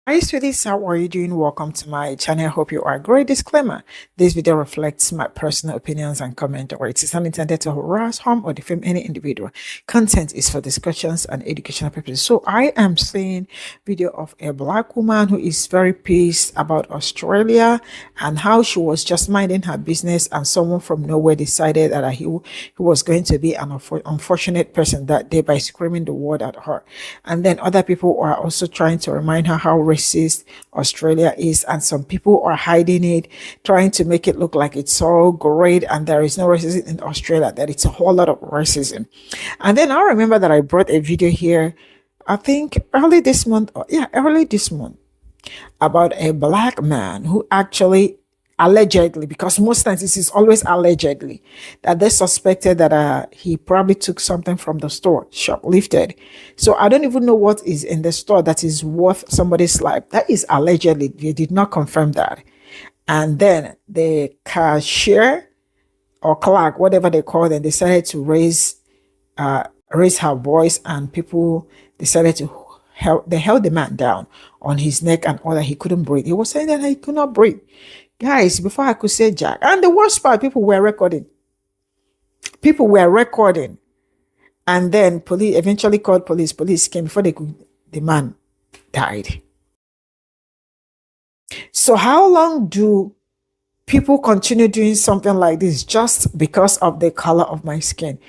Hi sweeties, how are you doing? Welcome to my channel. I hope you are great. Disclaimer: this video reflects my personal opinions and comment, or it is not intended to harass, harm, or defame any individual. Content is for discussions and educational purposes. So I am seeing video of a black woman who is very pissed about Australia and how she was just minding her business, and someone from nowhere decided that he was going to be an unfortunate person that day by screaming the word at her. And then other people are also trying to remind her how racist Australia is, and some people are hiding it, trying to make it look like it's all great and there is no racism in Australia, that it's a whole lot of racism. And then I remember that I brought a video here, I think early this month, about a black man who actually allegedly, because most times this is always allegedly, that they suspected that he probably took something from the store, shoplifted. So I don't even know what is in the store that is worth somebody's life. That is allegedly. They did not confirm that. And then the cashier or clerk, whatever they call them, decided to raise her voice, and people decided to they held the man down on his neck and all that. He couldn't breathe. He was saying that he could not breathe. Guys, before I could say Jack. And the worst part, people were recording. And then police eventually called police. Police came before the man died. So how long do people continue doing something like this just because of the color of my skin?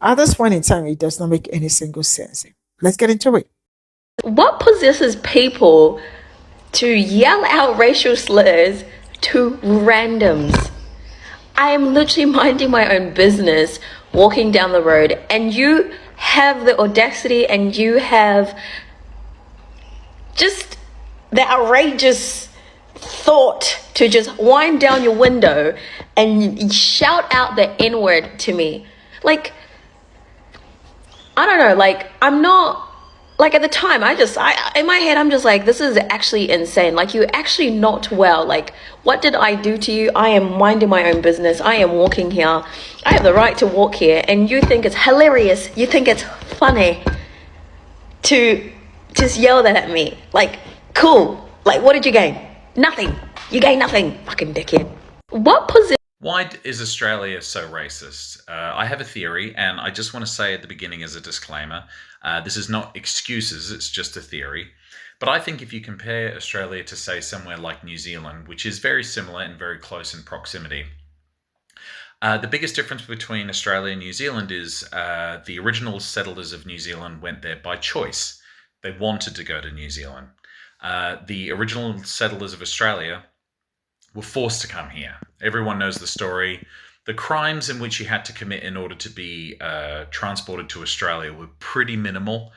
At this point in time, it does not make any single sense. Let's get into it. What possesses people to yell out racial slurs to randoms? I am literally minding my own business, walking down the road, and you have the audacity and you have just the outrageous thought to just wind down your window and shout out the N-word to me. Like, I don't know, like, I'm not, like, at the time, in my head, I'm just like, this is actually insane. Like, you're actually not well. Like, what did I do to you? I am minding my own business. I am walking here. I have the right to walk here. And you think it's hilarious. You think it's funny to just yell that at me. Like, cool. Like, what did you gain? Nothing. You gain nothing. Fucking dickhead. Why is Australia so racist? I have a theory, and I just want to say at the beginning as a disclaimer, this is not excuses, it's just a theory. But I think if you compare Australia to, say, somewhere like New Zealand, which is very similar and very close in proximity, the biggest difference between Australia and New Zealand is the original settlers of New Zealand went there by choice. They wanted to go to New Zealand. The original settlers of Australia were forced to come here. Everyone knows the story. The crimes in which you had to commit in order to be transported to Australia were pretty minimal.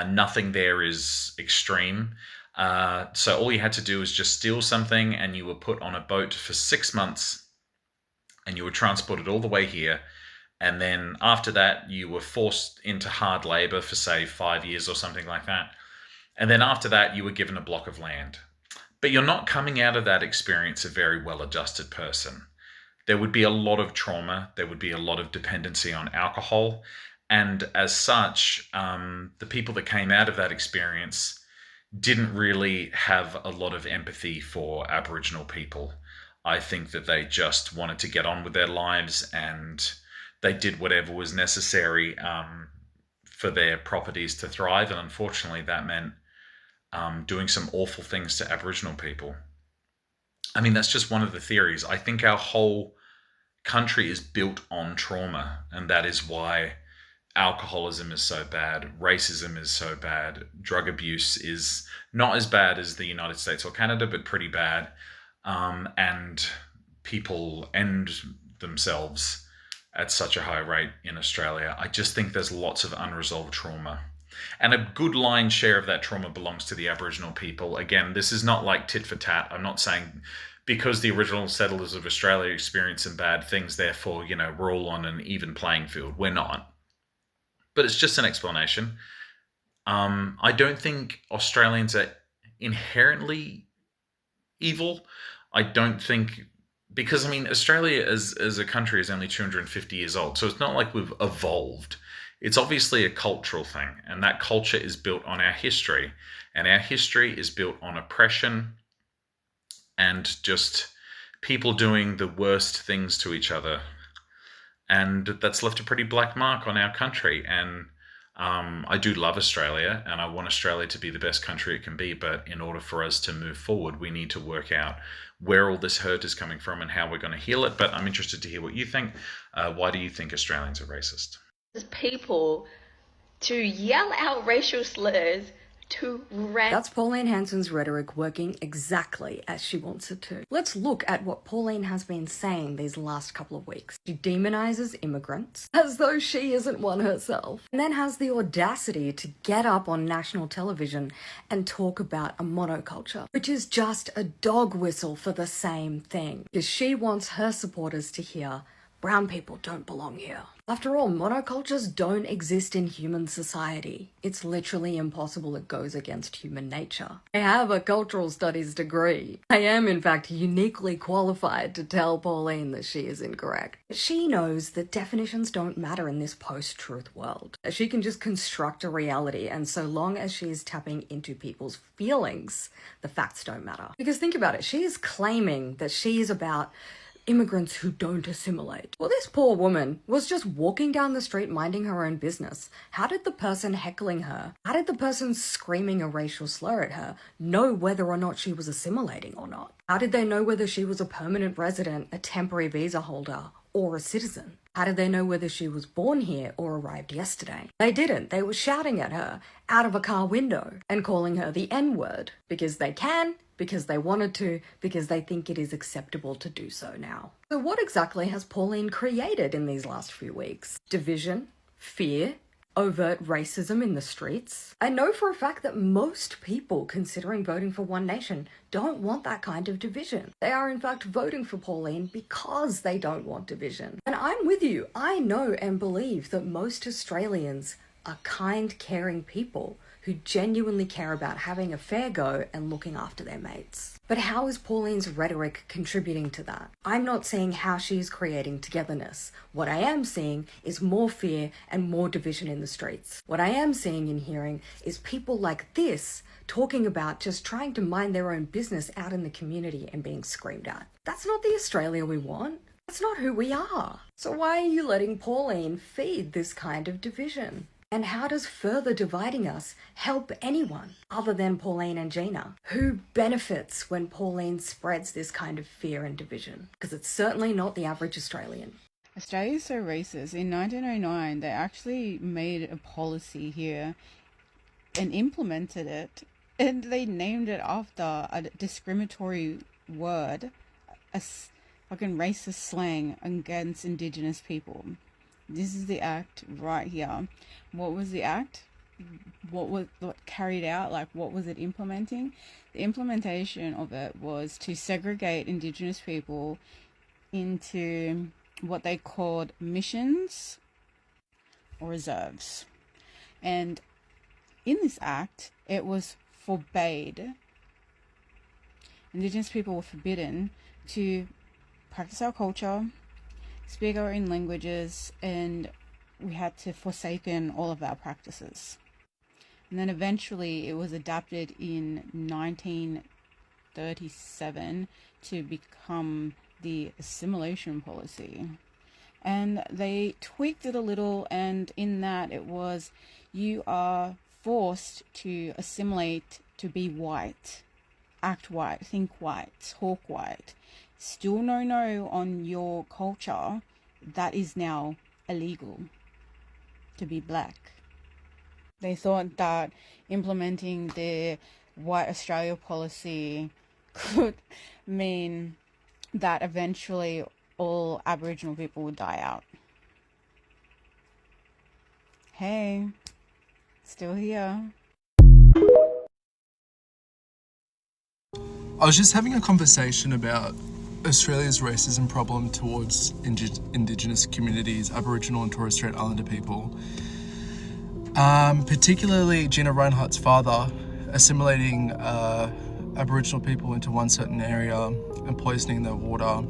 Nothing there is extreme. So all you had to do was just steal something, and you were put on a boat for 6 months, and you were transported all the way here. And then after that, you were forced into hard labor for, say, 5 years or something like that. And then after that, you were given a block of land. But you're not coming out of that experience a very well-adjusted person. There would be a lot of trauma. There would be a lot of dependency on alcohol. And as such, the people that came out of that experience didn't really have a lot of empathy for Aboriginal people. I think that they just wanted to get on with their lives, and they did whatever was necessary for their properties to thrive. And unfortunately, that meant doing some awful things to Aboriginal people. I mean, that's just one of the theories. I think our whole country is built on trauma, and that is why alcoholism is so bad, racism is so bad, drug abuse is not as bad as the United States or Canada, but pretty bad, and people end themselves at such a high rate in Australia. I just think there's lots of unresolved trauma. And a good lion's share of that trauma belongs to the Aboriginal people. Again, this is not like tit for tat. I'm not saying because the original settlers of Australia experienced some bad things, therefore, we're all on an even playing field. We're not. But it's just an explanation. I don't think Australians are inherently evil. I don't think, because, Australia as a country is only 250 years old. So it's not like we've evolved. It's obviously a cultural thing, and that culture is built on our history. And our history is built on oppression and just people doing the worst things to each other. And that's left a pretty black mark on our country. And I do love Australia, and I want Australia to be the best country it can be. But in order for us to move forward, we need to work out where all this hurt is coming from and how we're going to heal it. But I'm interested to hear what you think. Why do you think Australians are racist? People to yell out racial slurs to rant. That's Pauline Hanson's rhetoric working exactly as she wants it to. Let's look at what Pauline has been saying these last couple of weeks. She demonizes immigrants as though she isn't one herself, and then has the audacity to get up on national television and talk about a monoculture, which is just a dog whistle for the same thing, because she wants her supporters to hear brown people don't belong here. After all, monocultures don't exist in human society. It's literally impossible. It goes against human nature. I have a cultural studies degree. I am, in fact, uniquely qualified to tell Pauline that she is incorrect. She knows that definitions don't matter in this post-truth world. She can just construct a reality, and so long as she is tapping into people's feelings, the facts don't matter. Because think about it, she is claiming that she is about immigrants who don't assimilate. Well, this poor woman was just walking down the street minding her own business. How did the person heckling her, how did the person screaming a racial slur at her know whether or not she was assimilating or not? How did they know whether she was a permanent resident, a temporary visa holder, or a citizen? How did they know whether she was born here or arrived yesterday? They didn't. They were shouting at her out of a car window and calling her the N-word because they can, because they wanted to, because they think it is acceptable to do so now. So what exactly has Pauline created in these last few weeks? Division, fear, overt racism in the streets. I know for a fact that most people considering voting for One Nation don't want that kind of division. They are in fact voting for Pauline because they don't want division. And I'm with you. I know and believe that most Australians are kind, caring people who genuinely care about having a fair go and looking after their mates. But how is Pauline's rhetoric contributing to that? I'm not seeing how she's creating togetherness. What I am seeing is more fear and more division in the streets. What I am seeing and hearing is people like this talking about just trying to mind their own business out in the community and being screamed at. That's not the Australia we want. That's not who we are. So why are you letting Pauline feed this kind of division? And how does further dividing us help anyone other than Pauline and Gina? Who benefits when Pauline spreads this kind of fear and division? Because it's certainly not the average Australian. Australia is so racist. In 1909, they actually made a policy here and implemented it. And they named it after a discriminatory word, a fucking racist slang against Indigenous people. This is the act right here. What was the act? What carried out? Like, what was it implementing? The implementation of it was to segregate Indigenous people into what they called missions or reserves. And in this act, it was forbade. Indigenous people were forbidden to practice our culture, speak our own languages, and we had to forsaken all of our practices. And then eventually it was adapted in 1937 to become the assimilation policy. And they tweaked it a little, and in that it was, you are forced to assimilate to be white, act white, think white, talk white. Still no on your culture. That is now illegal to be black. They thought that implementing the White Australia policy could mean that eventually all Aboriginal people would die out. Hey, still here. I was just having a conversation about Australia's racism problem towards Indigenous communities, Aboriginal and Torres Strait Islander people. Particularly Gina Rinehart's father assimilating Aboriginal people into one certain area and poisoning their water.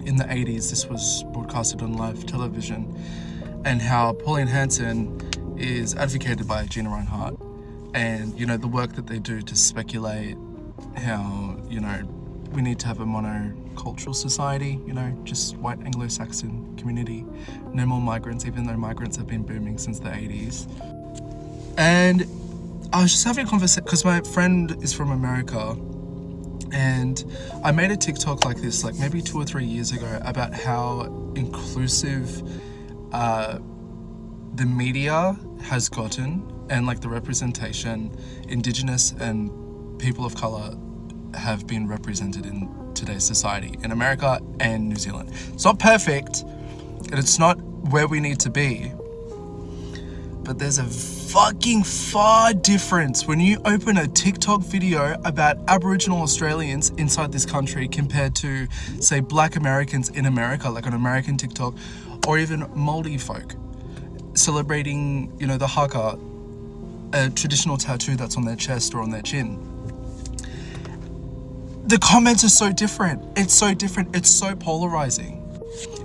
In the 80s, this was broadcasted on live television, and how Pauline Hanson is advocated by Gina Rinehart and, you know, the work that they do to speculate how, you know, we need to have a monocultural society, you know, just white Anglo-Saxon community, no more migrants, even though migrants have been booming since the 80s. And I was just having a conversation, because my friend is from America, and I made a TikTok like this, like maybe 2 or 3 years ago, about how inclusive the media has gotten, and like the representation, Indigenous and people of colour have been represented in today's society, in America and New Zealand. It's not perfect, and it's not where we need to be, but there's a fucking far difference when you open a TikTok video about Aboriginal Australians inside this country compared to, say, Black Americans in America, like on American TikTok, or even Māori folk celebrating, you know, the haka, a traditional tattoo that's on their chest or on their chin. The comments are so different. It's so different. It's so polarizing.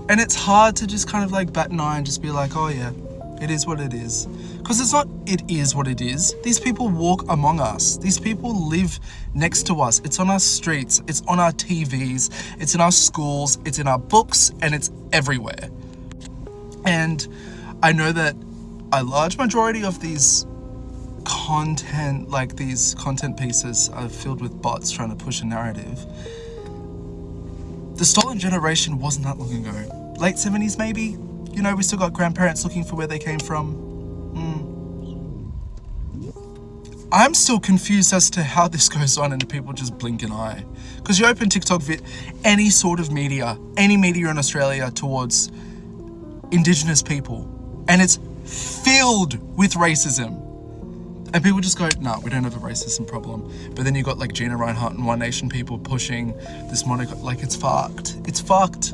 And it's hard to just kind of like bat an eye and just be like, oh yeah, it is what it is. Because it's not, it is what it is. These people walk among us. These people live next to us. It's on our streets. It's on our TVs. It's in our schools. It's in our books. And it's everywhere. And I know that a large majority of these content, like these content pieces, are filled with bots trying to push a narrative. The stolen generation wasn't that long ago. Late 70s maybe? You know, we still got grandparents looking for where they came from. I'm still confused as to how this goes on and people just blink an eye. Because you open TikTok, any sort of media, any media in Australia towards Indigenous people, and it's filled with racism. And people just go, nah, we don't have a racism problem. But then you got like Gina Reinhardt and One Nation people pushing this like it's fucked. It's fucked.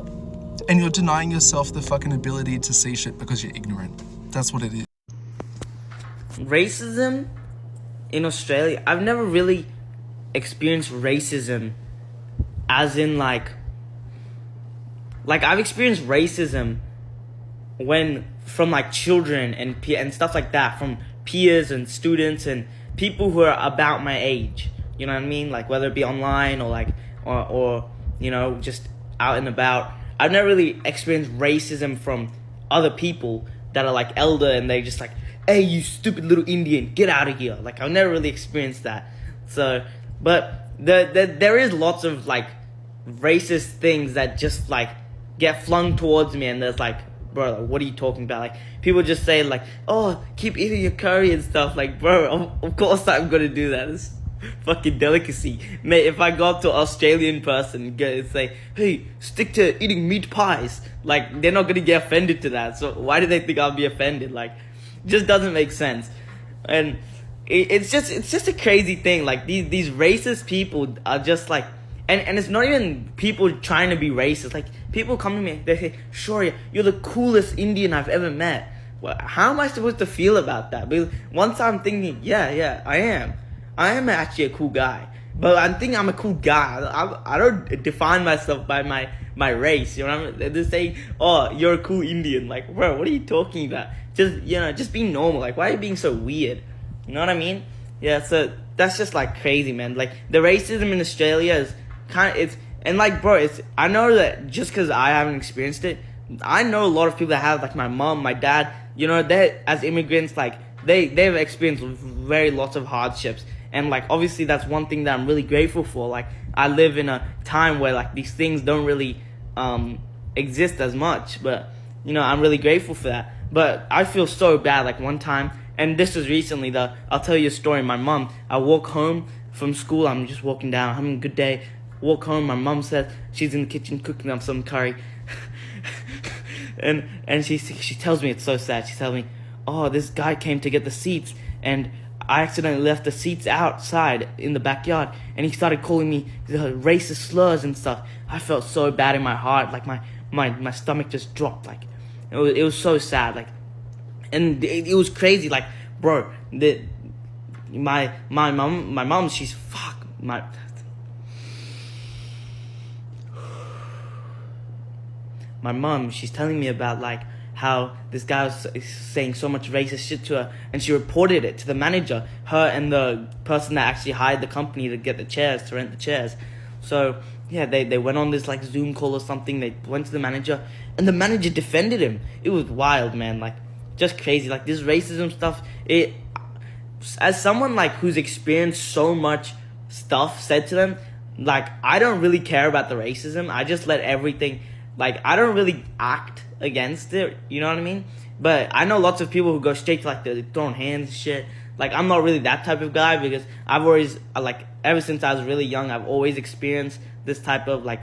And you're denying yourself the fucking ability to see shit because you're ignorant. That's what it is. Racism in Australia, I've never really experienced racism as in like I've experienced racism when from like children and stuff like that, from peers and students and people who are about my age, you know what I mean, like whether it be online or like or you know, just out and about. I've never really experienced racism from other people that are like elder and they just like, hey, you stupid little Indian, get out of here. Like, I've never really experienced that. So, but there is lots of like racist things that just like get flung towards me, and there's like, bro, like, what are you talking about? Like, people just say like, oh, keep eating your curry and stuff. Like, bro, of course I'm gonna do that. It's fucking delicacy. Mate, if I go up to an Australian person and say, hey, stick to eating meat pies, like, they're not gonna get offended to that. So why do they think I'll be offended? Like, it just doesn't make sense. And it's just a crazy thing. Like, these racist people are just like, and it's not even people trying to be racist. Like, people come to me, they say, Shaurya, you're the coolest Indian I've ever met. Well, how am I supposed to feel about that? Because once I'm thinking, yeah, I am actually a cool guy. But I'm thinking I'm a cool guy. I don't define myself by my race. You know what I mean? They say, oh, you're a cool Indian. Like, bro, what are you talking about? Just be normal. Like, why are you being so weird? You know what I mean? Yeah, so that's just like crazy, man. Like, the racism in Australia is and like, bro, I know that just because I haven't experienced it, I know a lot of people that have, like my mom, my dad, you know, they as immigrants, like they've experienced very lots of hardships. And like, obviously that's one thing that I'm really grateful for. Like, I live in a time where like these things don't really exist as much, but you know, I'm really grateful for that. But I feel so bad. Like, one time, and this was recently, I'll tell you a story. My mom, I walk home from school, I'm just walking down, having a good day, walk home, my mom said she's in the kitchen cooking up some curry. and she tells me, it's so sad, she tells me, oh, this guy came to get the seats and I accidentally left the seats outside in the backyard, and he started calling me racist slurs and stuff. I felt so bad in my heart, like my stomach just dropped. Like, it was so sad. Like, and it was crazy. Like, bro, my mom, she's my mom, she's telling me about like how this guy was saying so much racist shit to her, and she reported it to the manager, her and the person that actually hired the company to get the chairs, to rent the chairs. So yeah, they went on this like Zoom call or something. They went to the manager, and the manager defended him. It was wild, man. Like, just crazy. Like, this racism stuff, it, as someone like who's experienced so much stuff said to them, like, I don't really care about the racism. I just let everything, like, I don't really act against it, you know what I mean? But I know lots of people who go straight to like the throwing hands and shit. Like, I'm not really that type of guy, because I've always, like, ever since I was really young, I've always experienced this type of like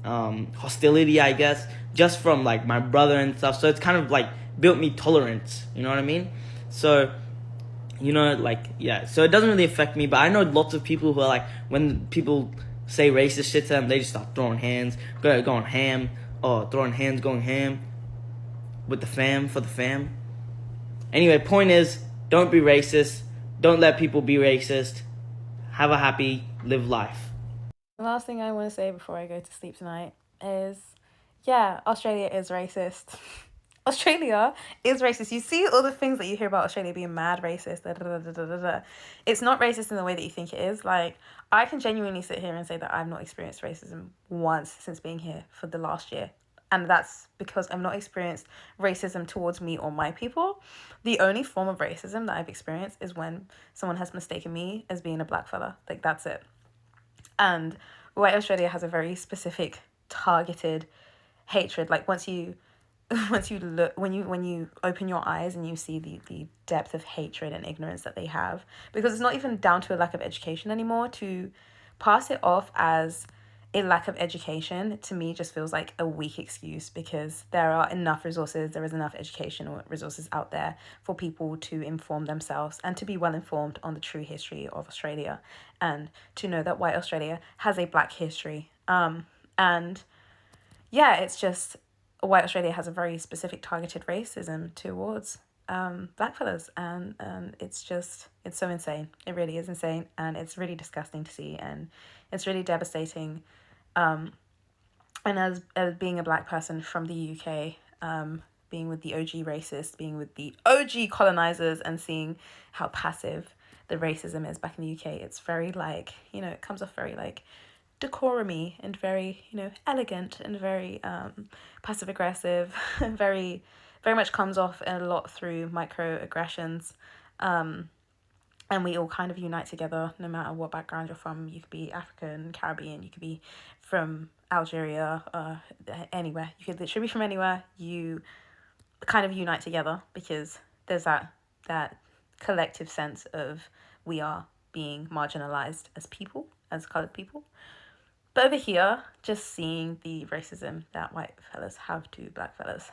hostility, I guess, just from like my brother and stuff. So it's kind of like built me tolerance, you know what I mean? So, you know, like, yeah, so it doesn't really affect me. But I know lots of people who are like, when people say racist shit to them, they just start throwing hands, going ham, or throwing hands, going ham with the fam, for the fam. Anyway, point is, don't be racist. Don't let people be racist. Have a happy, live life. The last thing I want to say before I go to sleep tonight is, yeah, Australia is racist. Australia is racist. You see all the things that you hear about Australia being mad racist. Da, da, da, da, da, da. It's not racist in the way that you think it is. Like, I can genuinely sit here and say that I've not experienced racism once since being here for the last year. And that's because I've not experienced racism towards me or my people. The only form of racism that I've experienced is when someone has mistaken me as being a black fella. Like, that's it. And white Australia has a very specific targeted hatred. Like, once you look, when you open your eyes and you see the depth of hatred and ignorance that they have, because it's not even down to a lack of education anymore. To pass it off as a lack of education, to me, just feels like a weak excuse, because there are enough resources, there is enough educational resources out there for people to inform themselves and to be well informed on the true history of Australia, and to know that white Australia has a black history. And yeah, it's just, white Australia has a very specific targeted racism towards blackfellas, and it's so insane. It really is insane, and it's really disgusting to see, and it's really devastating. And as being a black person from the UK, being with the OG racists, being with the OG colonizers, and seeing how passive the racism is back in the UK, it's very like, you know, it comes off very like decorum-y and very, you know, elegant and very passive aggressive, very much comes off a lot through microaggressions. And we all kind of unite together, no matter what background you're from. You could be African, Caribbean, you could be from Algeria, anywhere. You could literally be from anywhere. You kind of unite together because there's that collective sense of we are being marginalized as people, as colored people. But over here, just seeing the racism that white fellas have to black fellas,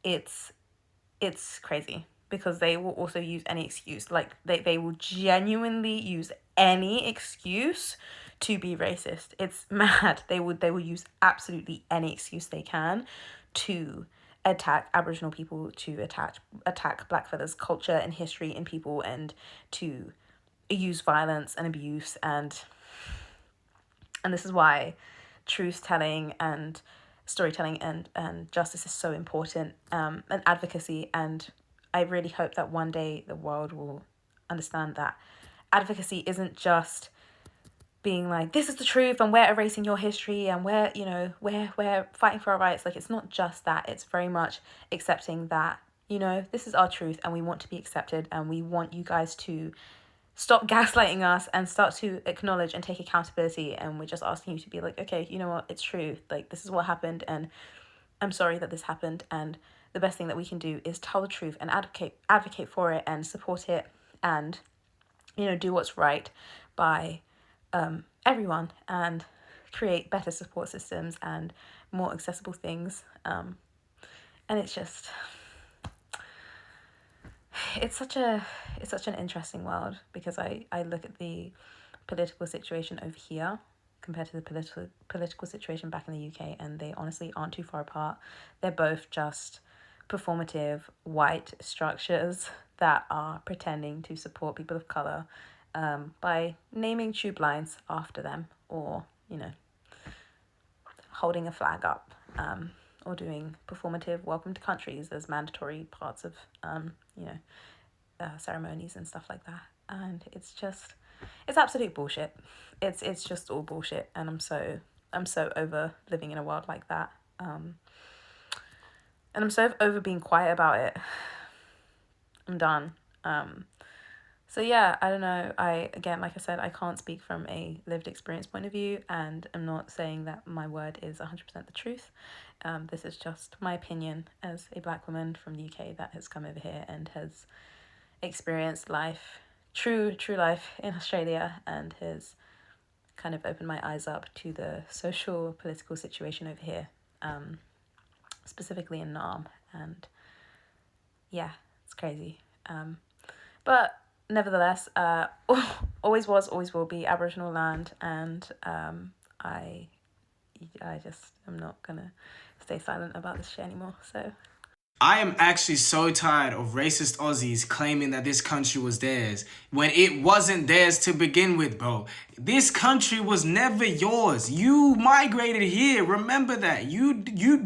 it's crazy, because they will also use any excuse. Like, they will genuinely use any excuse to be racist. It's mad. They will use absolutely any excuse they can to attack Aboriginal people, to attack blackfellas' culture and history and people, and to use violence and abuse. And this is why truth telling and storytelling and justice is so important, and advocacy. And I really hope that one day the world will understand that advocacy isn't just being like, this is the truth and we're erasing your history and we're fighting for our rights. Like, it's not just that. It's very much accepting that, you know, this is our truth and we want to be accepted, and we want you guys to stop gaslighting us and start to acknowledge and take accountability. And we're just asking you to be like, okay, you know what, it's true. Like, this is what happened, and I'm sorry that this happened, and the best thing that we can do is tell the truth and advocate for it and support it, and, you know, do what's right by everyone, and create better support systems and more accessible things. And it's just, it's such an interesting world, because I look at the political situation over here compared to the political situation back in the UK, and they honestly aren't too far apart. They're both just performative white structures that are pretending to support people of colour by naming tube lines after them, or, you know, holding a flag up, or doing performative welcome to countries as mandatory parts of ceremonies and stuff like that. And it's absolute bullshit. It's just all bullshit, and I'm so over living in a world like that. And I'm so over being quiet about it. I'm done. So yeah, I don't know. Like I said, I can't speak from a lived experience point of view, and I'm not saying that my word is 100% the truth. This is just my opinion as a black woman from the UK that has come over here and has experienced life, true life in Australia, and has kind of opened my eyes up to the social, political situation over here, specifically in Naarm. And yeah, it's crazy. But nevertheless, always was, always will be Aboriginal land, and I just am not gonna stay silent about this shit anymore. So I am actually so tired of racist Aussies claiming that this country was theirs when it wasn't theirs to begin with, bro. This country was never yours. You migrated here. Remember that. You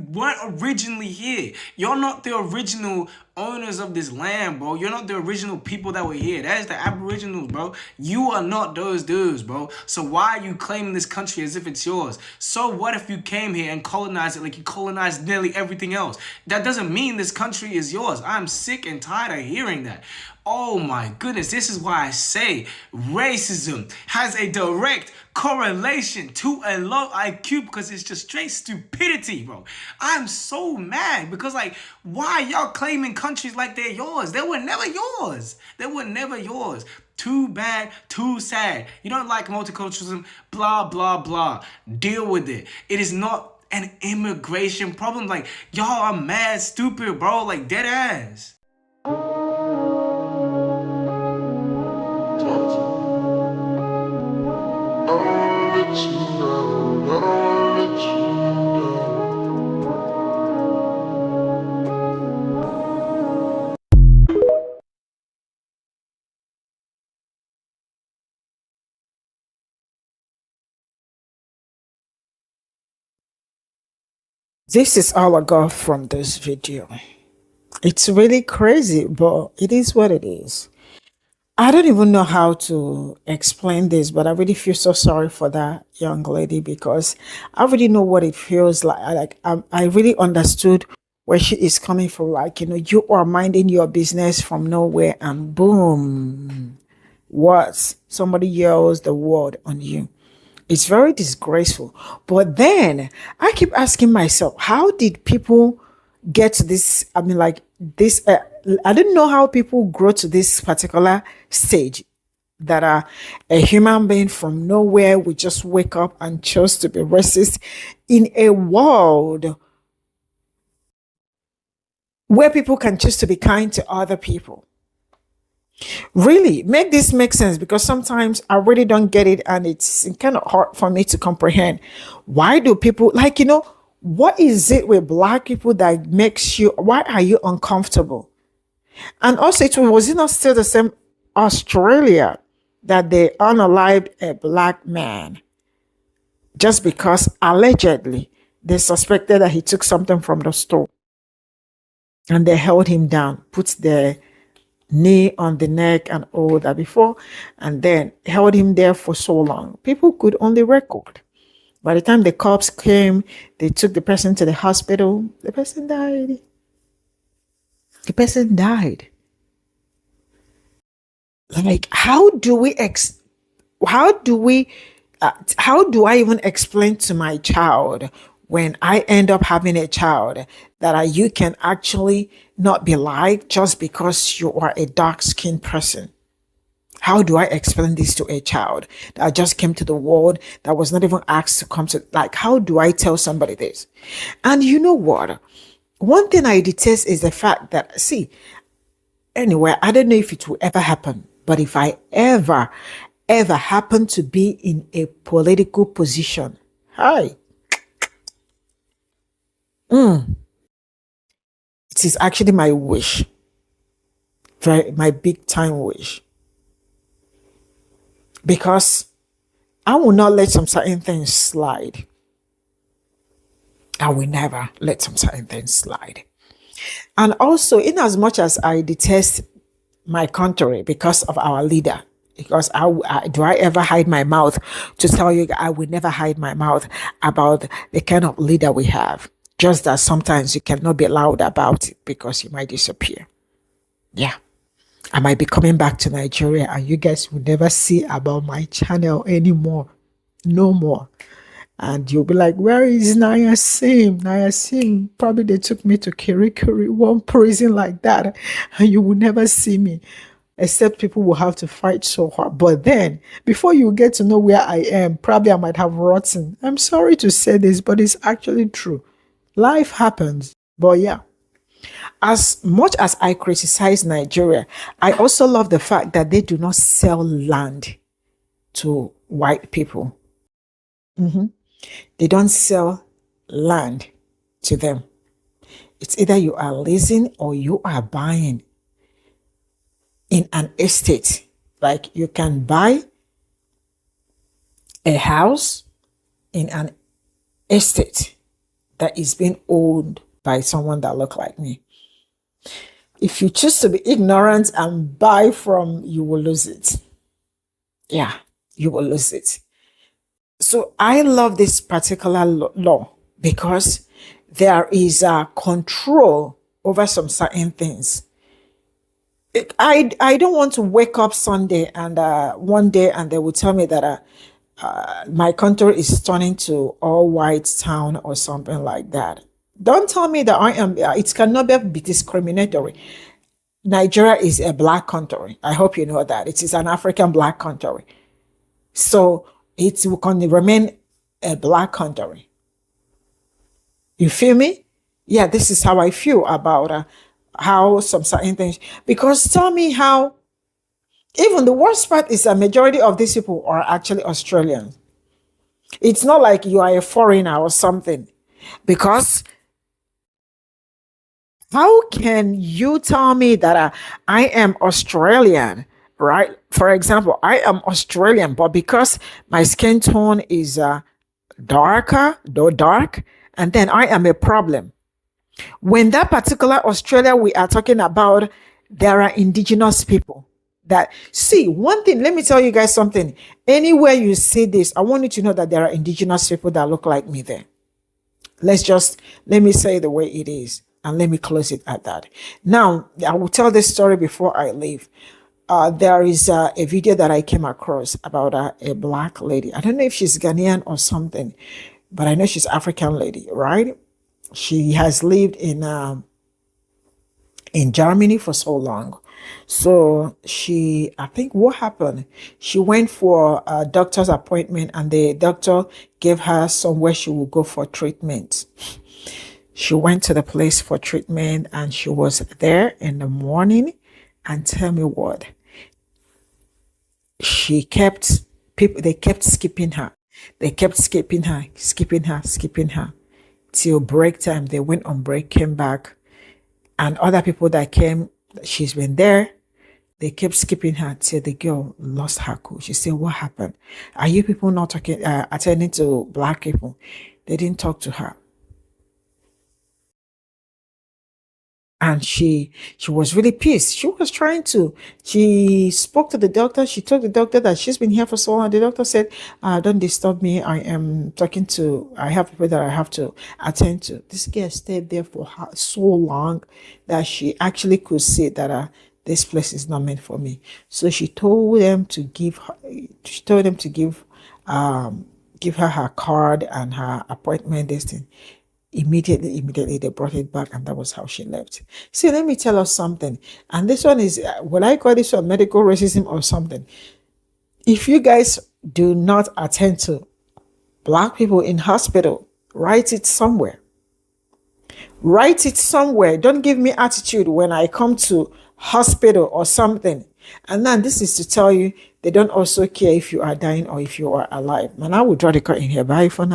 weren't originally here. You're not the original owners of this land, bro. You're not the original people that were here. That is the Aboriginals, bro. You are not those dudes, bro. So why are you claiming this country as if it's yours? So what if you came here and colonized it like you colonized nearly everything else? That doesn't mean this country is yours. I'm sick and tired of hearing that. Oh my goodness, this is why I say racism has a direct correlation to a low IQ, because it's just straight stupidity, bro. I'm so mad because, like, why y'all claiming countries like they're yours? They were never yours. They were never yours. Too bad, too sad. You don't like multiculturalism, blah, blah, blah. Deal with it. It is not an immigration problem. Like, y'all are mad stupid, bro. Like, dead ass. This is all I got from this video. It's really crazy, but it is what it is. I don't even know how to explain this, but I really feel so sorry for that young lady, because I really know what it feels like. I really understood where she is coming from. Like, you are minding your business from nowhere, and boom, what? Somebody yells the word on you. It's very disgraceful. But then I keep asking myself, how did people get to this? I mean, like this, I didn't know how people grow to this particular stage, that are a human being from nowhere would just wake up and choose to be racist in a world where people can choose to be kind to other people. Really make this make sense, because sometimes I really don't get it, and it's kind of hard for me to comprehend. Why do people, like, what is it with black people that makes you, why are you uncomfortable? And also, was it not still the same Australia that they unalived a black man just because allegedly they suspected that he took something from the store, and they held him down, put their knee on the neck and all that before, and then held him there for so long. People could only record. By the time the cops came, they took the person to the hospital. The person died. The person died. Like, how do I even explain to my child, when I end up having a child, that you can actually not be liked just because you are a dark-skinned person? How do I explain this to a child that just came to the world, that was not even asked to come to, like, how do I tell somebody this? And you know what? One thing I detest is the fact that, see, anyway, I don't know if it will ever happen, but if I ever happen to be in a political position, hi, it is actually my wish, my big time wish, because I will not let some certain things slide. I will never let some certain things slide. And also, in as much as I detest my country because of our leader, because do I ever hide my mouth to tell you I will never hide my mouth about the kind of leader we have. Just that sometimes you cannot be loud about it because you might disappear. Yeah. I might be coming back to Nigeria and you guys will never see about my channel anymore. No more. And you'll be like, where is Naya Sim? Naya Sim, probably they took me to Kirikiri, one prison like that, and you will never see me. Except people will have to fight so hard. But then, before you get to know where I am, probably I might have rotten. I'm sorry to say this, but it's actually true. Life happens. But yeah, as much as I criticize Nigeria, I also love the fact that they do not sell land to white people. They don't sell land to them. It's either you are leasing or you are buying in an estate. Like you can buy a house in an estate that is being owned by someone that look like me. If you choose to be ignorant and buy from, you will lose it. Yeah, you will lose it. So I love this particular law because there is a control over some certain things. I don't want to wake up Sunday and one day and they will tell me that my country is turning to all white town or something like that. Don't tell me that I am. It cannot be discriminatory. Nigeria is a black country. I hope you know that. It is an African black country. So it will remain a black country. You feel me? Yeah, this is how I feel about how some certain things. Because tell me how, even the worst part is a majority of these people are actually Australians. It's not like you are a foreigner or something. Because how can you tell me that I am Australian, right? For example, I am Australian, but because my skin tone is dark, and then I am a problem. When that particular Australia we are talking about, there are indigenous people that see one thing. Let me tell you guys something. Anywhere you see this, I want you to know that there are indigenous people that look like me there. Let me say the way it is. And let me close it at that. Now, I will tell this story before I leave. There is a video that I came across about a black lady. I don't know if she's Ghanaian or something, but I know she's African lady, right? She has lived in Germany for so long. So I think what happened, she went for a doctor's appointment and the doctor gave her somewhere she would go for treatment. She went to the place for treatment and she was there in the morning, and tell me what, they kept skipping her. They kept skipping her till break time. They went on break, came back, and other people that came, she's been there. They kept skipping her till the girl lost her cool. She said, what happened? Are you people not talking, attending to black people? They didn't talk to her. And she was really pissed. She spoke to the doctor. She told the doctor that she's been here for so long. The doctor said, don't disturb me. I have people that I have to attend to. This girl stayed there for so long that she actually could see that this place is not meant for me. So she told them to give her her card and her appointment, this thing. Immediately they brought it back, and that was how she left. See, let me tell us something. And this one is, will I call this one medical racism or something? If you guys do not attend to black people in hospital, write it somewhere. Write it somewhere. Don't give me attitude when I come to hospital or something. And then this is to tell you they don't also care if you are dying or if you are alive. Man, I will draw the curtain here. Bye for now.